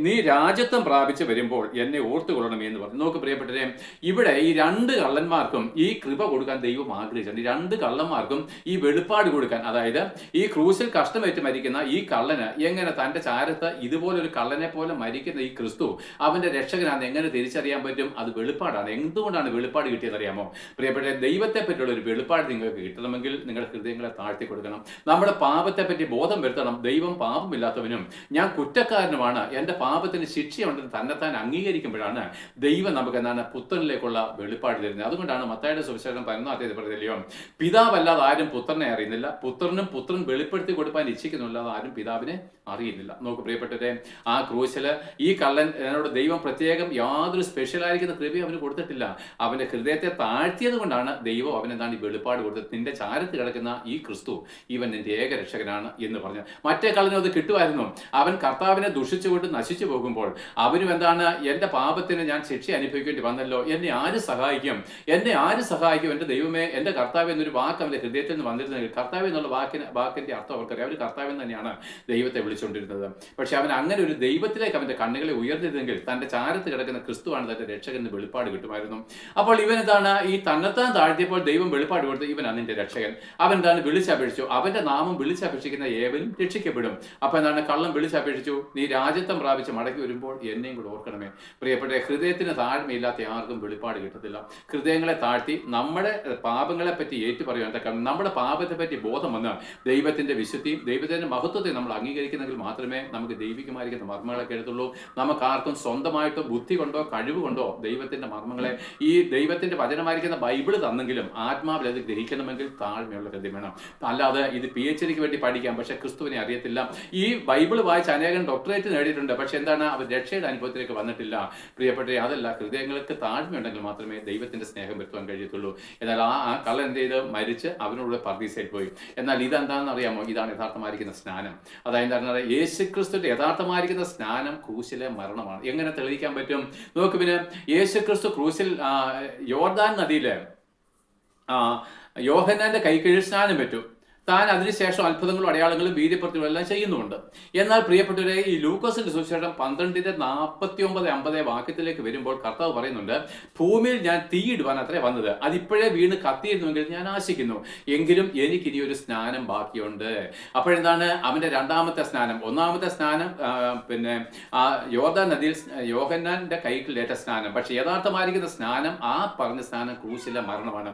നീ രാജ്യത്വം പ്രാപിച്ച് വരുമ്പോൾ എന്നെ ഓർത്തുകൊള്ളണമേ എന്ന് പറഞ്ഞു. നോക്ക് പ്രിയപ്പെട്ടവരെ, ഇവിടെ ഈ രണ്ട് കള്ളന്മാർക്കും ഈ കൃപ കൊടുക്കാൻ ദൈവം ആഗ്രഹിച്ചിട്ടുണ്ട്. ഈ രണ്ട് കള്ളന്മാർക്കും ഈ വെളിപ്പാട് കൊടുക്കാൻ, അതായത് ഈ ക്രൂസിൽ കഷ്ടമേറ്റ് മരിക്കുന്ന ഈ കള്ളന് എങ്ങനെ തന്റെ ചാരത്ത് ഇതുപോലൊരു കള്ളനെ പോലെ മരിക്കുന്ന ഈ ക്രിസ്തു അവന്റെ രക്ഷകനാണെന്ന് എങ്ങനെ തിരിച്ചറിയാൻ പറ്റും? അത് വെളിപ്പാടാണ്. എന്തുകൊണ്ടാണ് വെളിപ്പാട് കിട്ടിയത് അറിയാമോ? പ്രിയപ്പെട്ട, ദൈവത്തെ പറ്റിയുള്ള ഒരു വെളിപ്പാട് നിങ്ങൾക്ക് കിട്ടണമെങ്കിൽ നിങ്ങളുടെ ഹൃദയങ്ങളെ താഴ്ത്തി കൊടുക്കണം. നമ്മുടെ പാപത്തെ പറ്റി ബോധം വരുത്തണം. ദൈവം പാപമില്ലാത്തവനും ഞാൻ കുറ്റക്കാരനുമാണ്, എൻ്റെ പാപത്തിന് ശിക്ഷയുണ്ടെന്ന് തന്നെത്താൻ അംഗീകരിക്കുമ്പോഴാണ് ദൈവം നമുക്ക് എന്താണ് പുത്രനിലേക്കുള്ള വെളിപ്പാട് തരുന്നത്. അതുകൊണ്ടാണ് മത്തായിയുടെ സുവിശേഷം 11 പറഞ്ഞില്ലയോ, പിതാവല്ലാതെ ആരും പുത്രനെ അറിയുന്നില്ല, പുത്രൻ വെളിപ്പെടുത്തി കൊടുക്കാൻ ഇച്ഛിക്കുന്നില്ലാതെ ആരും പിതാവിനെ അറിയുന്നില്ല. നോക്ക് പ്രിയപ്പെട്ടവരെ, ആ ക്രൂശില് ഈ കള്ളൻ എന്നോട് ദൈവം പ്രത്യേകം യാതൊരു സ്പെഷ്യലായിരിക്കുന്ന കൃപയും അവന് കൊടുത്തിട്ടില്ല. അവന്റെ ഹൃദയത്തെ താഴ്ത്തിയത് കൊണ്ടാണ് ദൈവം അവനെന്താണ് ഈ വെളിപ്പാട് കൊടുത്തത്. നിന്റെ ചാരത്ത് കിടക്കുന്ന ഈ ക്രിസ്തു ഇവൻ നിന്റെ ഏകരക്ഷകനാണ് എന്ന് പറഞ്ഞു. മറ്റേ കള്ളനും അത് കിട്ടുമായിരുന്നു. അവൻ കർത്താവിനെ ദുഷിച്ചുകൊണ്ട് നശിച്ചു പോകുമ്പോൾ അവനും എന്താണ്, എൻ്റെ പാപത്തിന് ഞാൻ ശിക്ഷ അനുഭവിക്കേണ്ടി വന്നല്ലോ, എന്നെ ആര് സഹായിക്കും, എൻ്റെ ദൈവമേ, എൻ്റെ കർത്താവ് എന്നൊരു വാക്ക് അവൻ്റെ ഹൃദയത്തിൽ നിന്ന് വന്നിരുന്നെങ്കിൽ, കർത്താവ് എന്നുള്ള വാക്കിന്റെ അർത്ഥം അവർക്കറിയാം. അവർ കർത്താവൻ തന്നെയാണ് ദൈവത്തെ വിളിച്ചുകൊണ്ടിരുന്നത്. പക്ഷെ അവൻ അങ്ങനെ ഒരു ദൈവത്തിലേക്ക് അവന്റെ കണ്ണുകളെ ഉയർന്നിരുന്നെങ്കിൽ തന്റെ ചാരത്ത് കിടക്കുന്ന ക്രിസ്തുവാണ് തന്റെ രക്ഷകൻ വെളിപ്പാട് കിട്ടുമായിരുന്നു. അപ്പോൾ ഇവൻ എന്താണ്, ഈ തന്നെത്താൻ താഴ്ത്തിയപ്പോൾ ദൈവം വെളിപ്പാട് കൊടുത്തു, ഇവൻ നിന്റെ രക്ഷകൻ. അവൻ എന്താണ് വിളിച്ചപേക്ഷിച്ചു, അവന്റെ നാമം വിളിച്ചപേക്ഷിക്കുന്ന ഏവനും രക്ഷിക്കപ്പെടും. അപ്പൊ എന്താണ്, കള്ളം വിളിച്ചപേക്ഷിച്ചു, നീ രാജ്യത്വം പ്രാപിച്ച് മടക്കി വരുമ്പോൾ എന്നെയും കൂടെ ഓർക്കണമേ. പ്രിയപ്പെട്ട, ഹൃദയത്തിന് താഴ്മയില്ലാത്ത ആർക്കും വെളിപ്പാട് കിട്ടത്തില്ല. ഹൃദയങ്ങളെ താഴ്ത്തി നമ്മുടെ പാപങ്ങളെ പറ്റി ഏറ്റുപറയാൻ തക്കണം. നമ്മുടെ പാപത്തെ പറ്റി ബോധം വന്ന് ദൈവത്തിന്റെ വിശുദ്ധിയും ദൈവത്തിന്റെ മഹത്വത്തെയും നമ്മൾ അംഗീകരിക്കുന്നെങ്കിൽ മാത്രമേ നമുക്ക് ദൈവികമായിരിക്കുന്ന മർമ്മങ്ങളൊക്കെ എടുത്തുള്ളൂ. നമുക്ക് ആർക്കും സ്വന്തമായിട്ടോ ബുദ്ധി കൊണ്ടോ കഴിവ് കൊണ്ടോ ദൈവത്തിന്റെ മർമ്മങ്ങളെ, ഈ ദൈവത്തിന്റെ വചനമായിരിക്കുന്ന ബൈബിള് തന്നെങ്കിലും ആത്മാവിൽ അത് ഗ്രഹിക്കണമെങ്കിൽ താഴ്മയുള്ള ഹൃദയം വേണം. അല്ലാതെ ഇത് PhDക്ക് വേണ്ടി പഠിക്കാം, പക്ഷെ ക്രിസ്തുവിനെ അറിയത്തില്ല. ഈ ബൈബിള് വായിച്ച് അനേകം ഡോക്ടറേറ്റ് നേടിയിട്ടുണ്ട്, പക്ഷെ എന്താണ്, അവർ രക്ഷയുടെ അനുഭവത്തിലേക്ക് വന്നിട്ടില്ല. പ്രിയപ്പെട്ട, അതല്ല, ഹൃദയങ്ങൾക്ക് താഴ്മയുണ്ടെങ്കിൽ മാത്രമേ ദൈവത്തിന്റെ സ്നേഹം വരുത്തുവാൻ കഴിയത്തുള്ളൂ. എന്നാൽ ആ കള്ളൻ എന്ത് ചെയ്ത് മരിച്ച് അവനോട് പർദീസയിൽ പോയി. എന്നാൽ ഇതെന്താണെന്ന് അറിയാമോ? ഇതാണ് യഥാർത്ഥമായിരിക്കുന്ന സ്നാനം. അതായത് എന്താണ്, യേശുക്രിസ്തുവിന്റെ യഥാർത്ഥമായിരിക്കുന്ന സ്നാനം ക്രൂശിലെ മരണമാണ്. എങ്ങനെ തെളിയിക്കാൻ പറ്റും? നോക്ക്, പിന്നെ യേശുക്രിസ്തു ക്രൂശിൽ യോർദാൻ നദിയില് യോഹന്നാന്റെ കൈക്കീഴിൽ സ്നാനം പറ്റും. താൻ അതിനുശേഷം അത്ഭുതങ്ങളും അടയാളങ്ങളും വീര്യപ്രവൃത്തികളും എല്ലാം ചെയ്യുന്നുണ്ട്. എന്നാൽ പ്രിയപ്പെട്ടവരെ, ഈ ലൂക്കോസിന്റെ സുവിശേഷം 12:49-50 വാക്യത്തിലേക്ക് വരുമ്പോൾ കർത്താവ് പറയുന്നുണ്ട്, ഭൂമിയിൽ ഞാൻ തീയിടുവാൻ അത്രേ വന്നത്, അതിപ്പോഴേ വീണ് കത്തിയിരുന്നുവെങ്കിൽ ഞാൻ ആശിക്കുന്നു, എങ്കിലും എനിക്ക് ഇനി ഒരു സ്നാനം ബാക്കിയുണ്ട്. അപ്പോഴെന്താണ് അവന്റെ രണ്ടാമത്തെ സ്നാനം? ഒന്നാമത്തെ സ്നാനം പിന്നെ യോർദാൻ നദിയിൽ യോഹന്നാന്റെ കൈക്കിലേറ്റ സ്നാനം. പക്ഷെ യഥാർത്ഥമായിരിക്കുന്ന സ്നാനം, ആ പറഞ്ഞ സ്നാനം ക്രൂശിലെ മരണമാണ്.